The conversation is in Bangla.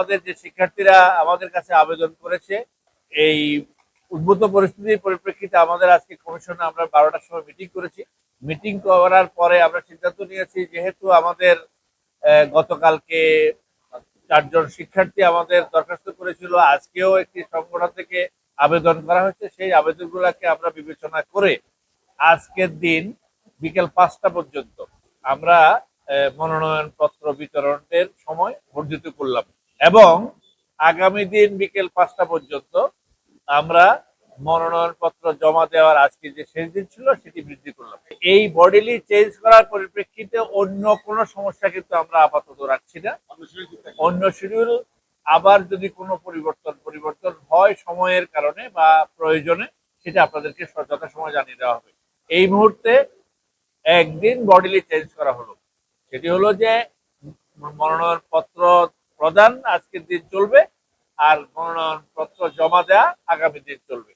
আমাদের যে শিক্ষার্থীরা আমাদের কাছে আবেদন করেছে, এই উদ্ভূত পরিস্থিতির পরিপ্রেক্ষিতে আমাদের আজকে কমিশনে আমরা 12টার সময় মিটিং করেছি। মিটিং করার পরে আমরা সিদ্ধান্ত নিয়েছি, যেহেতু আমাদের গতকালকে 4জন শিক্ষার্থী আমাদের দরখাস্ত করেছিল, আজকেও একটি সংগঠন থেকে আবেদন করা হয়েছে, সেই আবেদনগুলোকে আমরা বিবেচনা করে আজকের দিন বিকেল 5টা পর্যন্ত আমরা মনোনয়ন পত্র বিতরণের সময় বর্ধিত করলাম এবং আগামী দিন বিকেল 5টা পর্যন্ত আমরা মনোনয়ন পত্র জমা দেওয়ার আজকে যে শেষ দিন ছিল সেটি বৃদ্ধি করলাম। এই বডিলি চেঞ্জ করার পরিপ্রেক্ষিতে অন্য কোনো সমস্যা কিন্তু আমরা আপাতত রাখছি না। অন্য শিডিউল আবার যদি কোনো পরিবর্তন হয় সময়ের কারণে বা প্রয়োজনে, সেটা আপনাদেরকে যথাসময়ে জানিয়ে দেওয়া হবে। এই মুহূর্তে একদিন বডিলি চেঞ্জ করা হলো, সেটি হলো যে মনোনয়ন পত্র প্রদান আজকের দিন চলবে আর মনোনয়ন পত্র জমা দেওয়া আগামী দিন চলবে।